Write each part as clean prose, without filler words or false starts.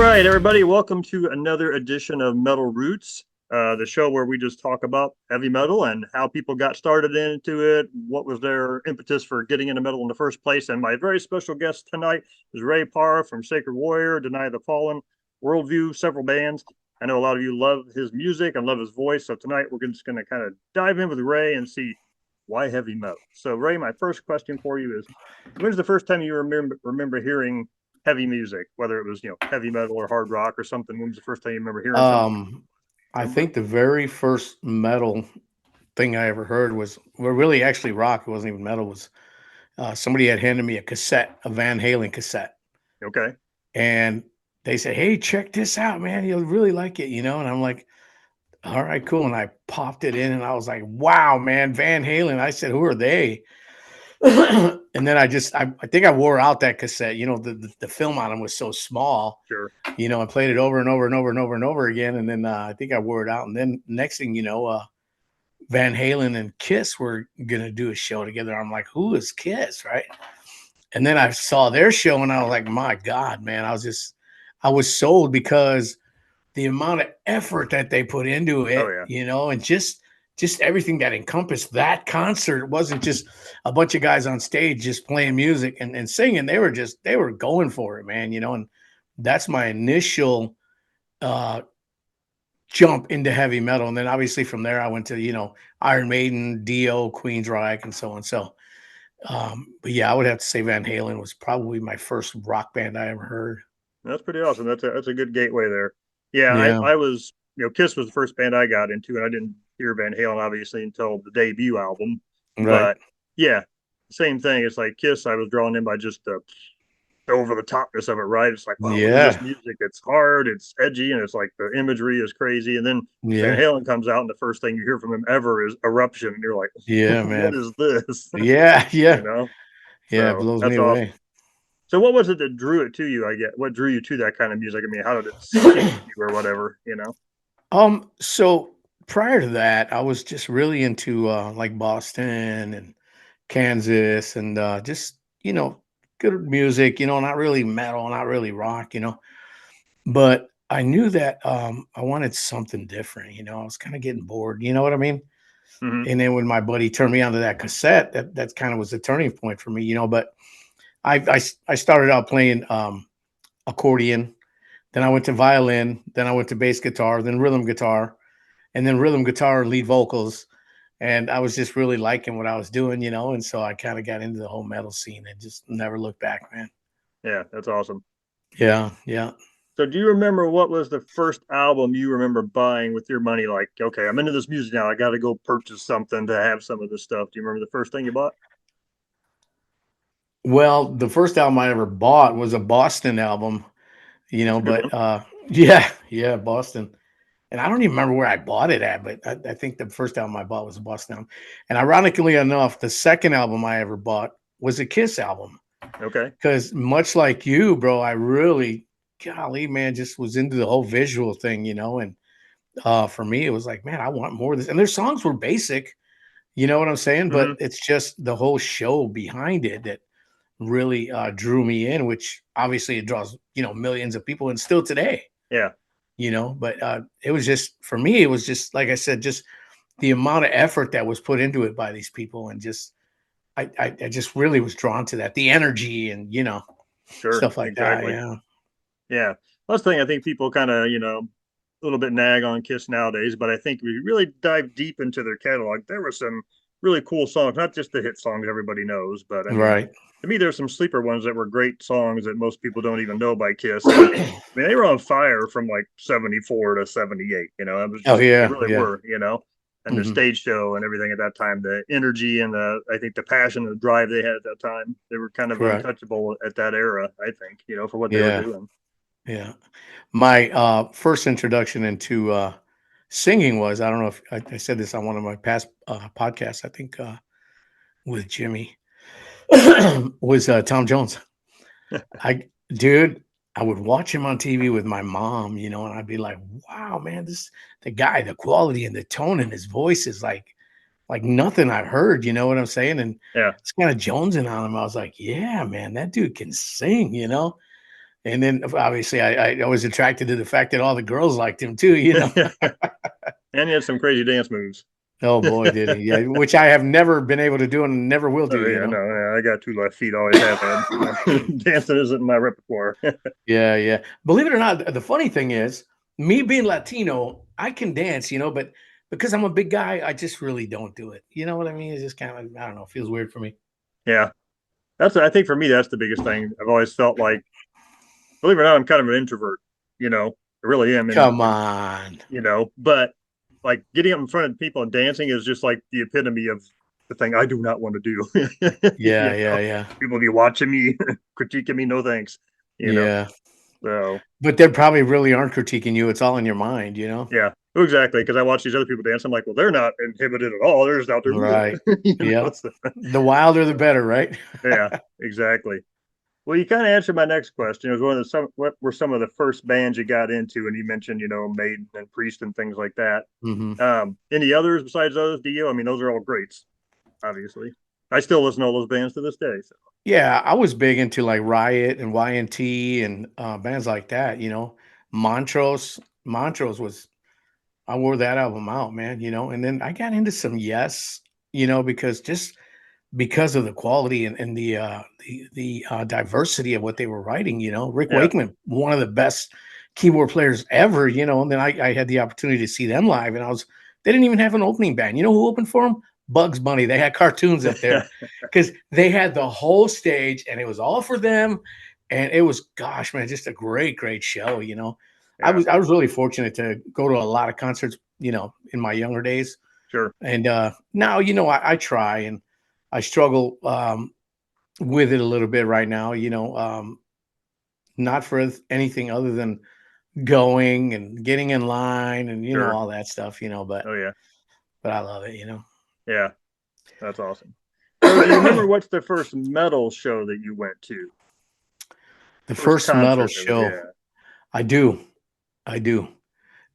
right, everybody, welcome to another edition of Metal Roots, the show where we just talk about heavy metal and how people got started into it, what was their impetus for getting into metal in the first place. And my very special guest tonight is Rey Parra from Sacred Warrior, Deny the Fallen, Worldview, several bands. I know a lot of you love his music and love his voice, so tonight we're just going to kind of dive in with Rey and see why heavy metal. So, Rey, my first question for you is, when's the first time you remember hearing heavy music, whether it was heavy metal or hard rock or something? When was the first time you remember hearing something? I think the very first metal thing I ever heard was, well, really actually rock. It wasn't even metal. Was somebody had handed me a cassette, a Van Halen cassette, Okay. and they said, "Hey, check this out, man. You'll really like it," you know. And I'm like, "All right, cool." And I popped it in, and I was like, "Wow, man, Van Halen." I said, "Who are they?" And then I think I wore out that cassette. You know, the film on them was so small. Sure. You know, I played it over and over and over and over and over again, and then I think I wore it out. And then next thing you know, Van Halen and Kiss were gonna do a show together. I'm like, who is Kiss, right? And then I saw their show, and I was like, my God, man, I was sold because the amount of effort that they put into Oh it, yeah. you know, and just everything that encompassed that concert. It wasn't just a bunch of guys on stage just playing music and singing. They were going for it, man, you know, and that's my initial uh jump into heavy metal. And then obviously from there I went to, you know, Iron Maiden, Dio, Queensryche, and so on. So but yeah, I would have to say Van Halen was probably my first rock band I ever heard. That's pretty awesome. That's a good gateway there. Yeah, Yeah. I was Kiss was the first band I got into, and I didn't hear Van Halen obviously until the debut album. Right. But yeah, same thing. It's like Kiss. I was drawn in by just the over the topness of it, right? It's like, wow, look at this Yeah. music. It's hard, it's edgy, and it's like the imagery is crazy. And then Van Yeah. Halen comes out, and the first thing you hear from him ever is Eruption. And you're like, Yeah, what man. is this? Yeah. you Yeah. know? Yeah. It So blows me that's awesome. away. So what was it that drew it to you? I get what drew you to that kind of music. I mean, how did it sink into you or whatever? So prior to that, I was just really into like Boston and Kansas and just, you know, good music, you know, not really metal, not really rock, you know. But I knew that I wanted something different, you know. I was kind of getting bored, you know what I mean? Hmm. And then when my buddy turned me onto that cassette, that kind of was the turning point for me, you know. But I started out playing accordion, then I went to violin, then I went to bass guitar, then rhythm guitar, and then rhythm guitar and lead vocals. And I was just really liking what I was doing, you know. And so I kind of got into the whole metal scene and just never looked back, man. Yeah, that's awesome. Yeah, yeah. So do you remember what was the first album you remember buying with your money? Like, okay, I'm into this music now. I got to go purchase something to have some of this stuff. Do you remember the first thing you bought? Well, the first album I ever bought was a Boston album, you That's know, a good but one. yeah, yeah, Boston. And I don't even remember where I bought it at, but I think the first album I bought was a Boston album. And ironically enough, the second album I ever bought was a Kiss album. Okay. Because much like you, bro, I really, golly, man, just was into the whole visual thing, you know. And for me, it was like, man, I want more of this. And their songs were basic, you know what I'm saying? Hmm. But it's just the whole show behind it that really drew me in, which obviously it draws, you know, millions of people and still today, Yeah, you know. But it was just, for me, it was just, like I said, just the amount of effort that was put into it by these people. And just, I just really was drawn to that, the energy and, you know, sure. stuff like that. Exactly. Yeah. Yeah. That's the thing. I think people kind of, a little bit nag on Kiss nowadays, but I think we really dive deep into their catalog. There were some really cool songs, not just the hit songs everybody knows, but I mean, Right. to me, there's some sleeper ones that were great songs that most people don't even know by Kiss. And I mean, they were on fire from like 74 to 78. It was Oh just, they yeah. really Yeah. were. And the Hmm. stage show and everything at that time, the energy and I think the passion and the drive they had at that time, they were kind of Correct. untouchable at that era, I think, for what they were Yeah. doing. Yeah. My first introduction into singing was, I don't know if I said this on one of my past podcasts, I think with Jimmy, was Tom Jones. Dude, I would watch him on TV with my mom, you know, and I'd be like, wow, man, the guy, the quality and the tone in his voice is like nothing I've heard, you know what I'm saying? And Yeah. it's kind of jonesing on him. I was like, yeah, man, that dude can sing, you know? And then obviously I was attracted to the fact that all the girls liked him too, you know. And he had some crazy dance moves. Oh boy, did he? Yeah, which I have never been able to do and never will do, Oh you yeah, know. no, yeah, I got two left feet, always have had. Dancing isn't in my repertoire. Yeah, yeah. Believe it or not, the funny thing is, me being Latino, I can dance, you know, but because I'm a big guy, I just really don't do it. You know what I mean? It's just kind of, I don't know, feels weird for me. Yeah, I think for me that's the biggest thing. I've always felt like, believe it or not, I'm kind of an introvert. I really am, Come on. but like getting up in front of people and dancing is just like the epitome of the thing I do not want to do. Yeah, yeah, yeah. People be watching me, critiquing me, no thanks. You know, Yeah. so But they probably really aren't critiquing you. It's all in your mind, you know? yeah, exactly. Because I watch these other people dance, I'm like, well, they're not inhibited at all. They're just out there doing Right. it. Yep. So, The wilder the better, right? yeah, exactly. Well, you kind of answered my next question. It was what were some of the first bands you got into, and you mentioned, Maiden and Priest and things like that. Hmm. Any others besides those? Do you? I mean, those are all greats, obviously. I still listen to all those bands to this day. So Yeah, I was big into like Riot and YNT and bands like that, you know. Montrose. Montrose was I wore that album out, man, you know, and then I got into some Yes, you know, because of the quality and the diversity of what they were writing, you know. Rick yeah, Wakeman, one of the best keyboard players ever, you know, and then I had the opportunity to see them live and they didn't even have an opening band. You know who opened for them? Bugs Bunny. They had cartoons up there because they had the whole stage and it was all for them. And it was, gosh, man, just a great, great show, you know. I yeah, was I was really fortunate to go to a lot of concerts, you know, in my younger days. sure, And now, you know, I try and I struggle with it a little bit right now, you know, not for anything other than going and getting in line and, you know, sure. all that stuff, you know, Oh yeah, but I love it, you know. yeah. That's awesome. So, do you remember what's the first metal show that you went to? The First first metal concert? show, Yeah. I do. I do.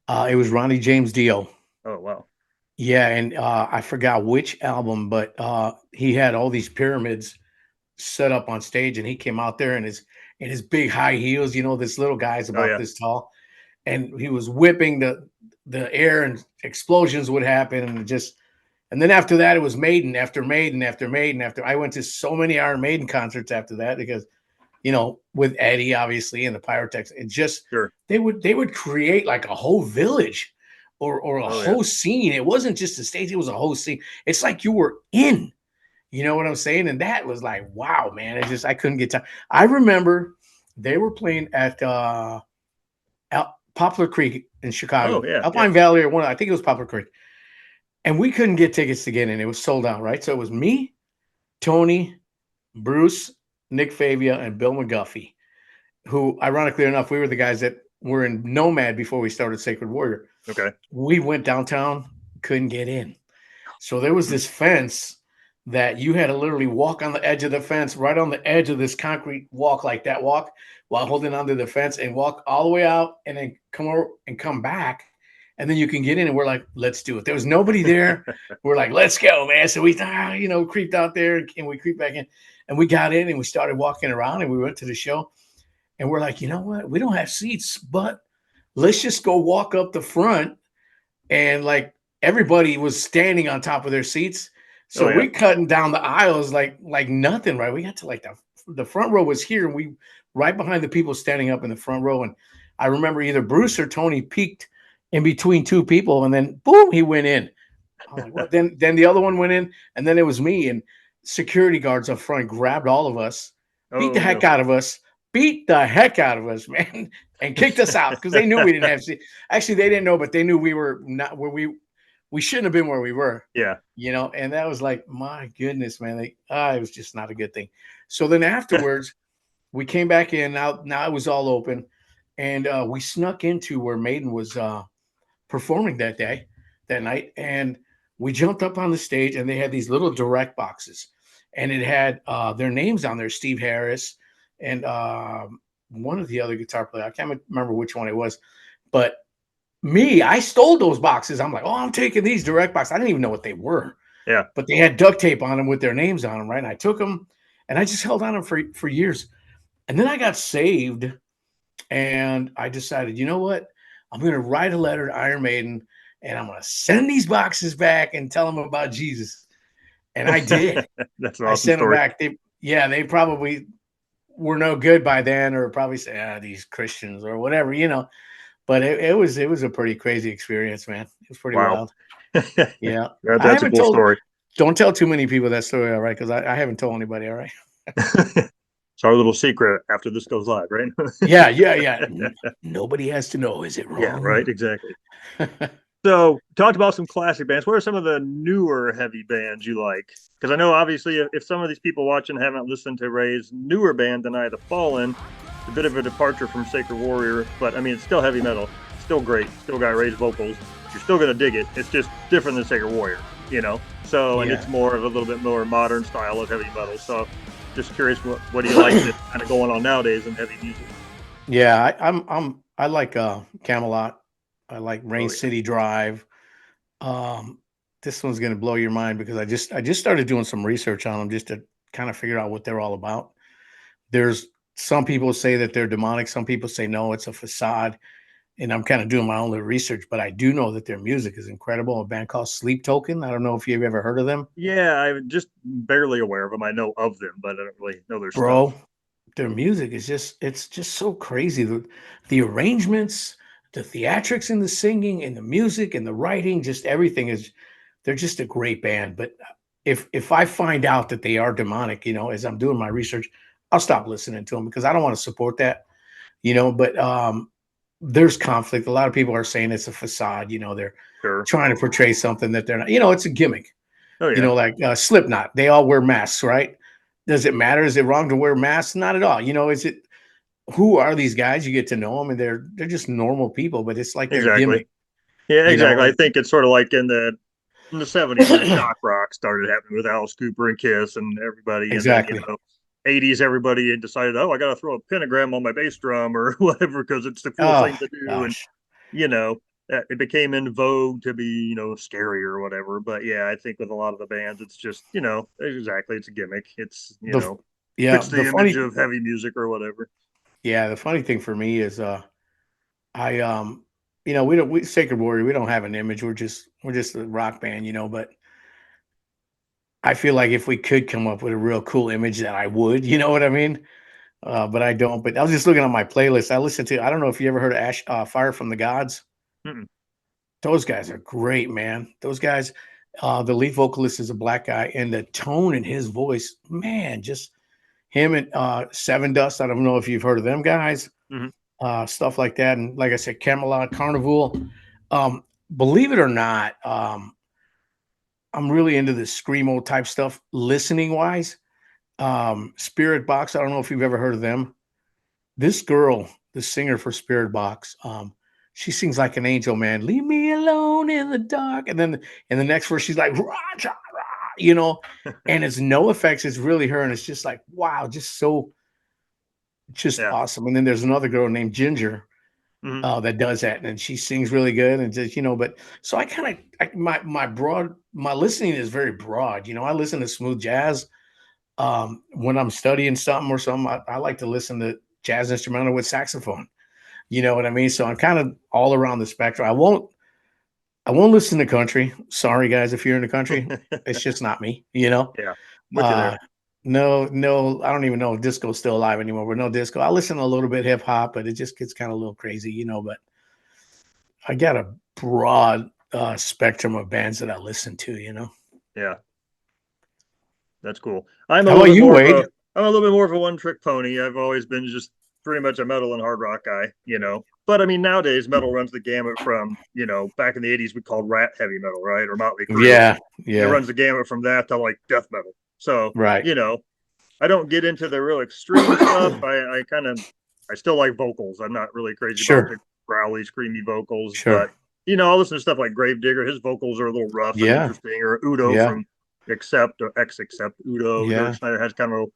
It was Ronnie James Dio. Oh wow. Yeah, and I forgot which album, but he had all these pyramids set up on stage, and he came out there in his big high heels. You know, this little guy's Oh about yeah. this tall, and he was whipping the air, and explosions would happen, and then after that, it was Maiden after Maiden after Maiden after. I went to so many Iron Maiden concerts after that because, you know, with Eddie obviously and the Pyrotechs, it just Sure. they would create like a whole village or a Oh yeah. whole scene. It wasn't just a stage; it was a whole scene. It's like you were in. You know what I'm saying? And that was like, wow, man. I couldn't get time. I remember they were playing at Poplar Creek in Oh Chicago, yeah. Yeah. Alpine Valley, or I think it was Poplar Creek, and we couldn't get tickets to get in. It was sold out, right? So it was me, Tony, Bruce, Nick Favia, and Bill McGuffey, who, ironically enough, we were the guys that were in Nomad before we started Sacred Warrior. Okay. We went downtown, couldn't get in. So there was this fence that you had to literally walk on the edge of the fence, right on the edge of this concrete walk, like that walk, while holding onto the fence and walk all the way out and then come over and come back. And then you can get in. And we're like, let's do it. There was nobody there. We're like, let's go, man. So we, creeped out there and we creeped back in and we got in and we started walking around and we went to the show. And we're like, you know what? We don't have seats, but let's just go walk up the front. And like everybody was standing on top of their seats. Oh So yeah. we cutting down the aisles like nothing, right? We got to like the front row was here and we right behind the people standing up in the front row. And I remember either Bruce or Tony peeked in between two people and then boom, he went in. I'm like, what? Then the other one went in, and then it was me. And security guards up front grabbed all of us, beat the Oh heck no. out of us, man, and kicked us out because they knew we didn't have seats. Actually, they didn't know, but they knew we were not where we shouldn't have been where we were. Yeah. You know, and that was like, my goodness, man. It was just not a good thing. So then afterwards, we came back in. Now it was all open, and we snuck into where Maiden was performing that night, and we jumped up on the stage, and they had these little direct boxes, and it had their names on there, Steve Harris and one of the other guitar players. I can't remember which one it was, but I stole those boxes. I'm like, oh, I'm taking these direct boxes. I didn't even know what they were, Yeah. but they had duct tape on them with their names on them, right? And I took them, and I just held on them for years, and then I got saved And I decided, you know what? I'm going to write a letter to Iron Maiden and I'm going to send these boxes back and tell them about Jesus. And I did. That's an I awesome sent them story. back. They probably were no good by then, or probably say, these Christians or whatever, But it was a pretty crazy experience, man. It was pretty Wow. wild. Yeah. I That's a haven't cool told, story. don't tell too many people that story, all right? Because I haven't told anybody, all right? It's our little secret after this goes live, right? Yeah, yeah, yeah. Nobody has to know. Is it Yeah, wrong? right. Exactly. So, talked about some classic bands. What are some of the newer heavy bands you like? Because I know, obviously, if some of these people watching haven't listened to Ray's newer band, than I the Fallen, it's a bit of a departure from Sacred Warrior, but I mean, it's still heavy metal. Still great. Still got Ray's vocals. You're still going to dig it. It's just different than Sacred Warrior, you know? So, and it's Yeah. more of a little bit more modern style of heavy metal. So, just curious, what do you like that's kind of going on nowadays in heavy music? Yeah, I like Camelot. I like Rain Oh, yeah. City Drive. Um, this one's gonna blow your mind because I just started doing some research on them just to kind of figure out what they're all about. There's some people say that they're demonic, some people say no, it's a facade. And I'm kind of doing my own little research, but I do know that their music is incredible. A band called Sleep Token. I don't know if you've ever heard of them, Yeah, I'm just barely aware of them. I know of them, but I don't really know their stuff. bro. Their music is just so crazy. The arrangements, the theatrics and the singing and the music and the writing, just everything is they're just a great band. But if I find out that they are demonic, as I'm doing my research, I'll stop listening to them because I don't want to support that. But there's conflict. A lot of people are saying it's a facade, they're Sure. trying to portray something that they're not, it's a gimmick. Oh yeah. Like Slipknot, they all wear masks, right? Does it matter? Is it wrong to wear masks? Not at all. Is it who are these guys? You get to know them, and they're just normal people, but it's like their Exactly. gimmick, Yeah, you know. exactly. I And think it's sort of like in the 70s when shock rock started happening with Alice Cooper and Kiss and everybody, and then exactly. 80s everybody decided, oh, I got to throw a pentagram on my bass drum or whatever because it's the cool Oh thing to do, and gosh, you know it became in vogue to be scary or whatever. But yeah, I think with a lot of the bands, it's just exactly, it's a gimmick. It's the yeah fits the the image funny of heavy music or whatever. yeah the funny thing for me is I we don't we Sacred Warrior, we don't have an image. We're just a rock band, but I feel like if we could come up with a real cool image that I would, you know what I mean? But I don't. But I was just looking at my playlist. I don't know if you ever heard of Fire from the Gods. Mm-mm. Those guys are great, man. Those guys, the lead vocalist is a black guy, and the tone in his voice, man, just him and Seven Dust. I don't know if you've heard of them guys, Mm-hmm. stuff like that. And like I said, Camelot, Carnival. Um, Believe it or not, I'm really into this screamo type stuff, listening wise. Spirit Box. I don't know if you've ever heard of them. This girl, the singer for Spirit Box, she sings like an angel, man. Leave me alone in the dark. And then in the next verse, she's like, rah, rah, rah, and it's no effects. It's really her. And it's just like, wow, just Yeah. awesome. And then there's another girl named Ginger Mm-hmm. that does that. And she sings really good. And just, but so I kind of, my listening is very broad. I listen to smooth jazz. When I'm studying something or something, I like to listen to jazz instrumental with saxophone. You know what I mean? So I'm kind of all around the spectrum. I won't listen to country. Sorry guys, if you're in the country, it's just not me. Yeah. With you there. Uh no, I don't even know if disco's still alive anymore. But no disco. I listen to a little bit hip hop, but it just gets kind of a little crazy. But I got a broad spectrum of bands that I listen to. Yeah. That's cool. I'm a How little about bit you, more of a Wade? I'm a little bit more of a one trick pony. I've always been just pretty much a metal and hard rock guy. But I mean nowadays metal runs the gamut from, back in the 80s we called rat heavy metal, right? Or Motley Crue. Yeah, It yeah, runs the gamut from that to like death metal. So, right. I don't get into the real extreme stuff. I still like vocals. I'm not really crazy about Sure, the growly, screamy vocals, but sure. I'll listen to stuff like Gravedigger. His vocals are a little rough and Yeah, interesting, or Udo yeah, from Accept or X Accept. Udo yeah. Schneider has kind of a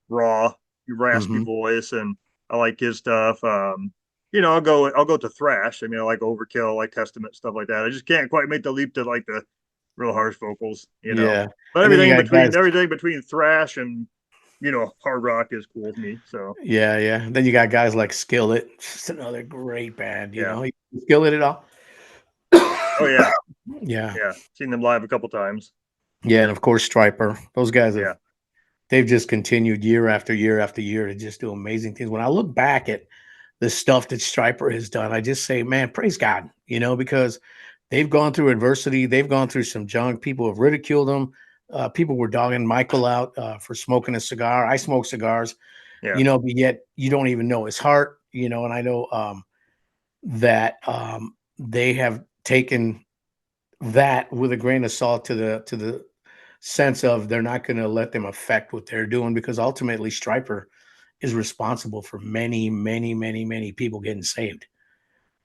raw, raspy Hmm. voice, and I like his stuff. I'll go to thrash. I mean, I like Overkill, I like Testament, stuff like that. I just can't quite make the leap to like the real harsh vocals. Yeah. But And then you got guys. everything between thrash and hard rock is cool with me. So Yeah, yeah. Then you got guys like Skillet, just another great band. yeah. Skillet at all? Oh yeah. Yeah, Yeah. Seen them live a couple times. yeah, and of course Striper. Those guys Yeah. they've just continued year after year after year to just do amazing things. When I look back at the stuff that Striper has done, I just say, man, praise God, because they've gone through adversity. They've gone through some junk. People have ridiculed them. People were dogging Michael out for smoking a cigar. I smoke cigars, Yeah. but yet you don't even know his heart, and I know that they have taken that with a grain of salt to the sense of they're not going to let them affect what they're doing because ultimately Striper is responsible for many, many, many, many people getting saved.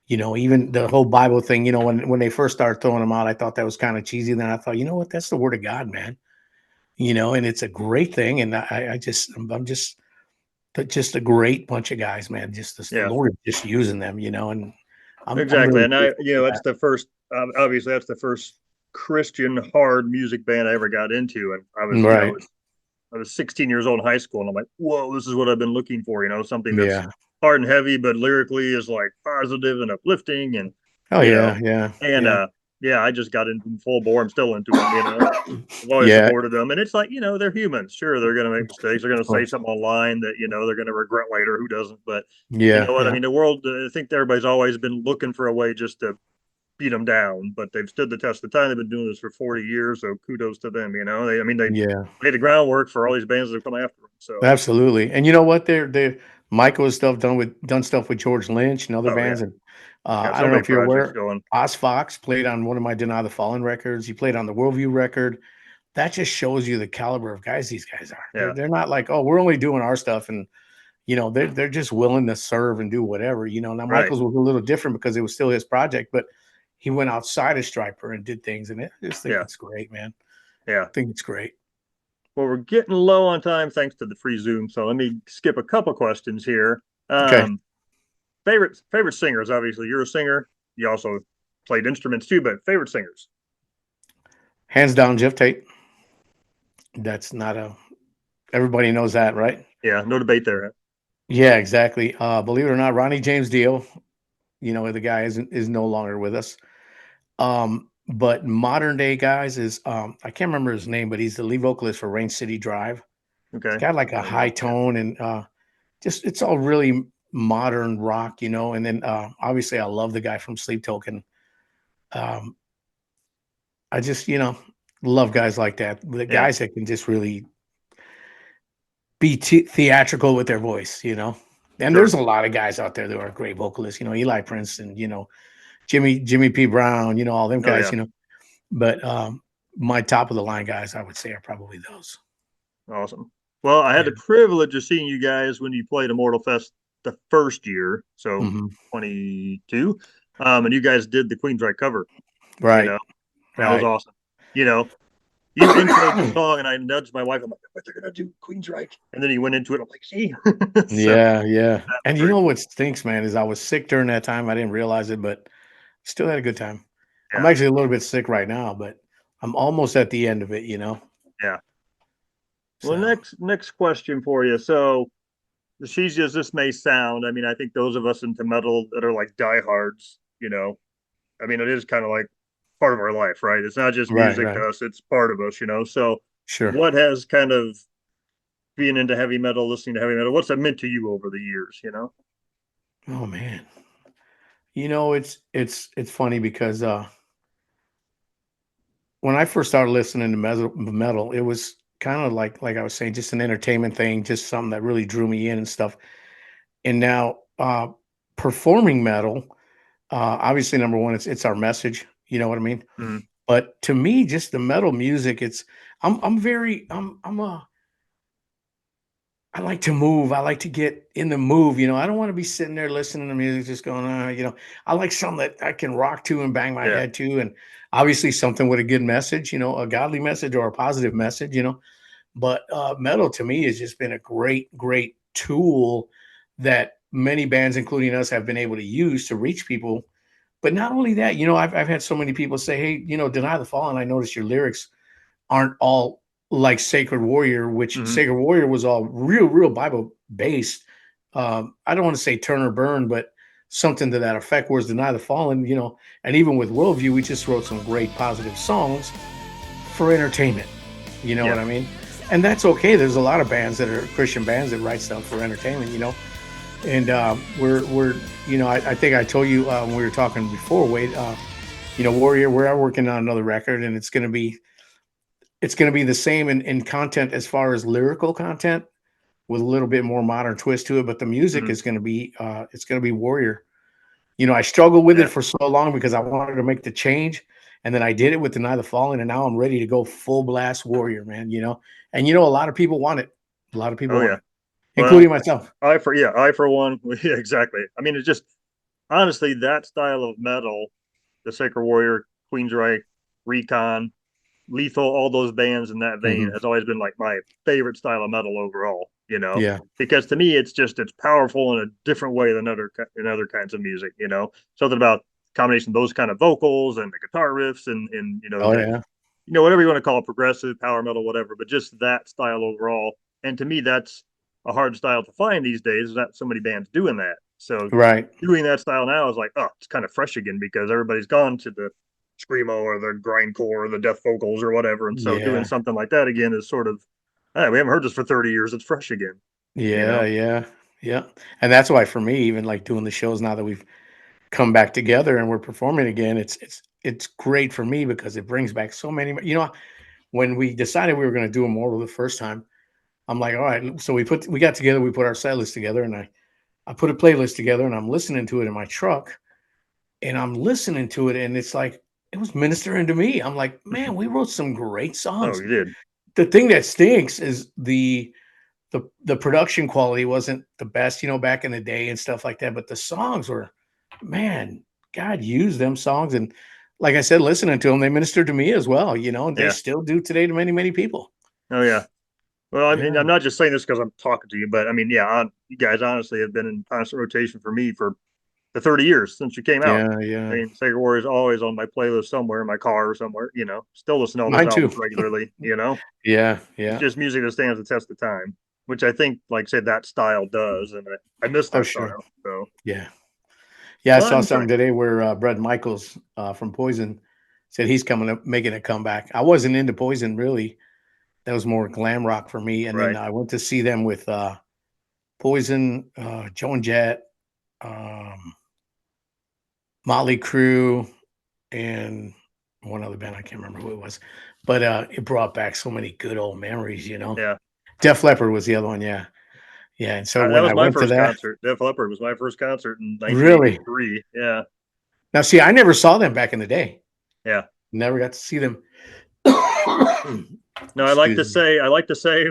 Even the whole Bible thing, when they first started throwing them out, I thought that was kind of cheesy. Then I thought, you know what, that's the word of God, man. And it's a great thing. And I'm just a great bunch of guys, man. Just the Yeah. Lord just using them, and I'm Exactly. really And grateful for that's the first, obviously that's the first Christian hard music band I ever got into. And that. Right. I was 16 years old in high school and I'm like, whoa, this is what I've been looking for, something that's Yeah. hard and heavy, but lyrically is like positive and uplifting and, Oh you know, yeah. Yeah. and, Yeah. yeah, I just got into them full bore. I'm still into them. I've always Yeah. supported them. And it's like, they're humans. Sure, they're going to make mistakes. They're going Of to say course. something online that, they're going to regret later. Who doesn't? But you Yeah. know what? I Yeah. mean, the world, I think everybody's always been looking for a way just to beat them down, but they've stood the test of time. They've been doing this for 40 years. So kudos to them. They Yeah. laid the groundwork for all these bands that come after them. So, Absolutely. And you know what? They're Michael's stuff done stuff with George Lynch and other oh, yeah. bands. And Got I so don't know many if you're projects aware, going. Oz Fox played on one of my Deny the Fallen records. He played on the Worldview record. That just shows you the caliber of guys these guys are. They're Yeah. they're not like, oh, we're only doing our stuff, and they're just willing to serve and do whatever. Now Right. Michael's was a little different because it was still his project, but he went outside of Striper and did things, and I just think Yeah. it's great, man. Yeah. I think it's great. Well, we're getting low on time thanks to the free Zoom. So let me skip a couple questions here. Okay. Um, favorite singers. Obviously, you're a singer. You also played instruments too, but favorite singers. Hands down, Jeff Tate. That's not a everybody knows that, right? Yeah, no debate there. Yeah, exactly. Believe it or not, Ronnie James Dio, the guy is no longer with us. But modern day guys is I can't remember his name, but he's the lead vocalist for Rain City Drive. He's Okay. got like a I don't high know. Yeah. tone and just it's all really modern rock, and then obviously I love the guy from Sleep Token. Um, I just, love guys like that. The Yeah. guys that can just really be theatrical with their voice. And there's Sure. a lot of guys out there that are great vocalists, Eli Princeton, Jimmy P. Brown, all them Oh guys, yeah. but my top of the line guys, I would say, are probably those. Awesome. Well, I had Yeah. the privilege of seeing you guys when you played Immortal Fest the first year, so Hmm. 22. And you guys did the Queensryche cover, you Right. know. That was Right. awesome. You know, you introed the song and I nudged my wife. I'm like, what they're gonna do Queensryche. And then he went into it. I'm like, see. So Yeah. Yeah. that was And you very know cool. what stinks, man, is I was sick during that time. I didn't realize it, but still had a good time. I'm Yeah. actually a little bit sick right now, but I'm almost at the end of it. Yeah. Well, So, next question for you. So she's just this may sound, I think those of us into metal that are like diehards, it is kind of like part of our life, right? It's not just right. music Right. to us, it's part of us. So Sure. what has kind of being into heavy metal, listening to heavy metal, what's that meant to you over the years? Oh man. It's funny because when I first started listening to metal, it was kind of like I was saying, just an entertainment thing, just something that really drew me in and stuff. And now performing metal, obviously number one, it's our message, you know what I mean? Mm, But to me, just the metal music, I'm very I'm a I like to move. I like to get in the move. I don't want to be sitting there listening to music, just going, I like something that I can rock to and bang my yeah, head to. And obviously something with a good message, a godly message or a positive message. But metal to me has just been a great, great tool that many bands, including us, have been able to use to reach people. But not only that, I've had so many people say, hey, Deny the Fallen, I noticed your lyrics aren't all like Sacred Warrior, which Hmm. Sacred Warrior was all real Bible based. I don't want to say turn or burn, but something to that effect. Whereas Deny the Fallen, you know, and even with Worldview, we just wrote some great positive songs for entertainment. You know Yeah. what I mean? And that's okay. There's a lot of bands that are Christian bands that write stuff for entertainment, you know. And we're you know, I think I told you when we were talking before, Wade. You know, Warrior, we're working on another record, and it's gonna be the same in content as far as lyrical content with a little bit more modern twist to it. But the music Hmm. is gonna be it's gonna be Warrior. You know, I struggled with Yeah. it for so long because I wanted to make the change, and then I did it with Deny the Fallen, and now I'm ready to go full blast Warrior, man. You know, and you know, a lot of people want it. A lot of people Oh want yeah. it, Well, including myself. I for one, yeah, exactly. I mean, it's just honestly that style of metal, the Sacred Warrior, Queensryche, Recon, Lethal, all those bands in that vein Mhm. has always been like my favorite style of metal overall, you know, Yeah, because to me it's powerful in a different way than other kinds of music, you know, something about combination of those kind of vocals and the guitar riffs and you know oh that yeah, whatever you want to call it, progressive, power metal, whatever, but just that style overall. And to me, that's a hard style to find these days. There's not so many bands doing that. So right. doing that style now is like, oh, it's kind of fresh again because everybody's gone to the screamo or the grindcore or the death vocals or whatever. And so doing Yeah, something like that again is sort of, hey, we haven't heard this for 30 years. It's fresh again, you yeah, know? yeah, yeah. And that's why for me, even like doing the shows now that we've come back together and we're performing again, it's great for me because it brings back so many. You know, when we decided we were going to do Immortal the first time, I'm like, all right. So we got together, we put our set list together, and I put a playlist together, and I'm listening to it in my truck, and I'm listening to it, and it's like it was ministering to me. I'm like, man, we wrote some great Oh, songs. you did. The thing that stinks is the production quality wasn't the best, you know, back in the day and stuff like that. But the songs were, man, God used them songs, and like I said, listening to them, they ministered to me as well, you know, and they Yeah. still do today to many people. Oh, yeah. Well, I mean, Yeah, I'm not just saying this because I'm talking to you, but I mean, yeah, you guys honestly have been in constant rotation for me for the 30 years since you came out. yeah, I yeah. mean, Sacred Warrior is always on my playlist somewhere in my car or somewhere, you know, still listen to all those Mine too. albums regularly, you know, Yeah, it's yeah. just music that stands the test of time, which I think, like I said, that style does. And I miss Oh, that sure. style. So, Yeah. Yeah, I well, saw I'm something trying. today where Brett Michaels from Poison said he's coming up making a comeback. I wasn't into Poison really. That was more glam rock for me. And then Right. I went to see them with Poison, Joan Jett, um, Motley Crue, and one other band. I can't remember who it was. But it brought back so many good old memories, you know. Yeah. Def Leppard was the other one, yeah. Yeah. And so That when was I my went to first that, concert. Def Leppard was my first concert in really. 1983. Yeah. Now see, I never saw them back in the day. Yeah. Never got to see them. No, Excuse me. I like to say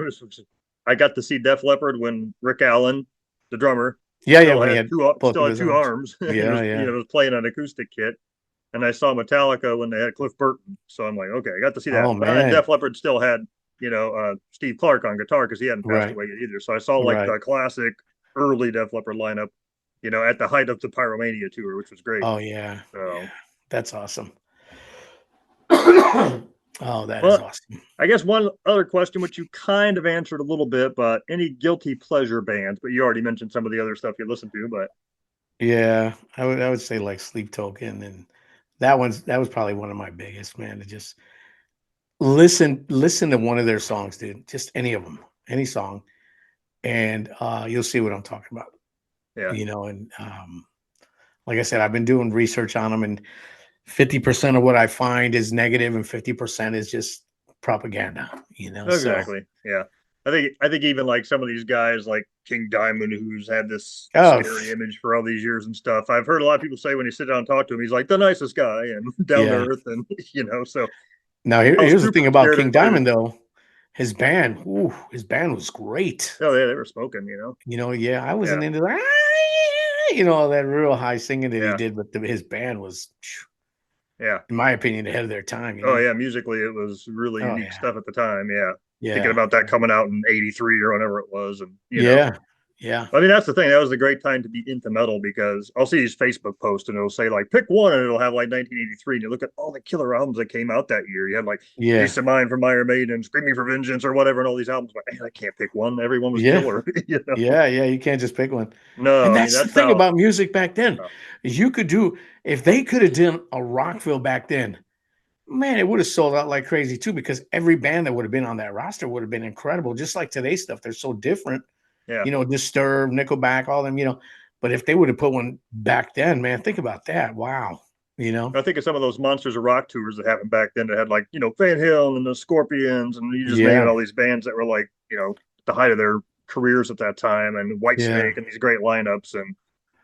I got to see Def Leppard when Rick Allen, the drummer, Yeah, yeah, when he had both still of had his two arms. arms and Yeah, was yeah. was playing an acoustic kit. And I saw Metallica when they had Cliff Burton. So I'm like, okay, I got to see that. Oh But man. Def Leppard still had, Steve Clark on guitar because he hadn't passed Right. away yet either. So I saw like Right. the classic early Def Leppard lineup, at the height of the Pyromania tour, which was great. Oh yeah. Yeah. So, That's awesome. Oh, that is well, awesome. I guess one other question, which you kind of answered a little bit, but any guilty pleasure bands? But you already mentioned some of the other stuff you listen to. But Yeah. I would say like Sleep Token, and that was probably one of my biggest, man, to just listen to one of their songs, dude. Just any of them, any song, and you'll see what I'm talking about. yeah, You know, and like I said, I've been doing research on them, and 50% of what I find is negative, and 50% is just propaganda. You know, so exactly. Yeah. I think even like some of these guys like King Diamond, who's had this oh scary image for all these years and stuff. I've heard a lot of people say when you sit down and talk to him, he's like the nicest guy and down to yeah. earth, and so Now I was here's the super thing about scared King everybody would. Diamond though. His band, ooh, his band was great. Oh yeah, they were smoking. You know, yeah, I Yeah, wasn't into that. You know, that real high singing that he yeah, did, but his band was, yeah. in my opinion, ahead of their time. You Oh know. yeah, musically it was really Oh unique yeah, stuff at the time. Yeah, thinking yeah, about that coming out in '83 or whatever it was, and yeah, Yeah. I mean, that's the thing. That was a great time to be into metal because I'll see these Facebook posts and it'll say like pick one and it'll have like 1983 and you look at all the killer albums that came out that year. You had like Yeah. Peace of Mind from Iron Maiden, Screaming for Vengeance or whatever, and all these albums. But man, I can't pick one. Everyone was Yeah. killer. You know? Yeah. Yeah. You can't just pick one. No, And I mean that's the that's thing how. about music back then. Is you could do if they could have done a Rockville back then, man, it would have sold out like crazy too, because every band that would have been on that roster would have been incredible. Just like today's stuff. They're so different. Yeah, Disturbed, Nickelback, all them. But if they would have put one back then, man, think about that. Wow. You know? I think of some of those Monsters of Rock tours that happened back then that had like Van Halen and the Scorpions, and you just naming Yeah. all these bands that were like the height of their careers at that time, and Yeah. Whitesnake and these great lineups, and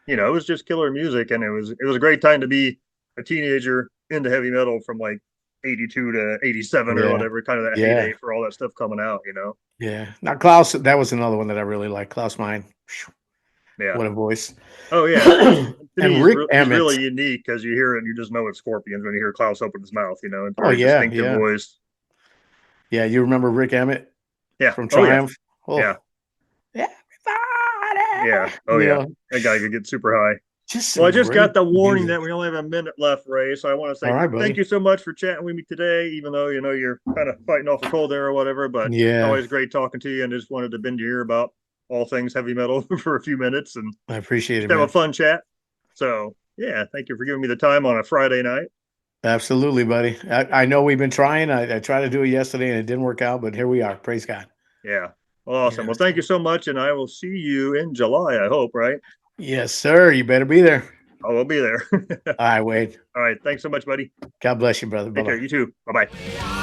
it was just killer music, and it was a great time to be a teenager into heavy metal from like 82 to 87 or Yeah. whatever, kind of that Yeah. heyday for all that stuff coming out. Yeah. Now Klaus, that was another one that I really like. Klaus Meine. Yeah. What a voice. Oh yeah. To me, And he's Rick he's Emmett. really unique because you hear it and you just know it's Scorpions when you hear Klaus open his mouth. It's a Oh very yeah, distinctive yeah. voice. Yeah, you remember Rick Emmett Yeah. from Oh yeah. Triumph? Oh, Yeah. Yeah. everybody. Oh yeah. That guy could get super high. Just Well, I some just great got the warning music. that we only have a minute left, Ray. So I want to All say right, thank buddy. you so much for chatting with me today, even though you're kind of fighting off a cold there or whatever. But Yeah, always great talking to you, and just wanted to bend your ear about all things heavy metal for a few minutes and I appreciate it, just have a man. fun chat. So yeah, thank you for giving me the time on a Friday night. Absolutely, buddy. I know we've been trying. I tried to do it yesterday and it didn't work out, but here we are. Praise God. Yeah, awesome. Yeah. Well, thank you so much, and I will see you in July. I hope, right? Yes, sir. You better be there. I will be there. All right, Wade. All right, thanks so much, buddy. God bless you, brother. Bye Take care. bye. You too. Bye bye.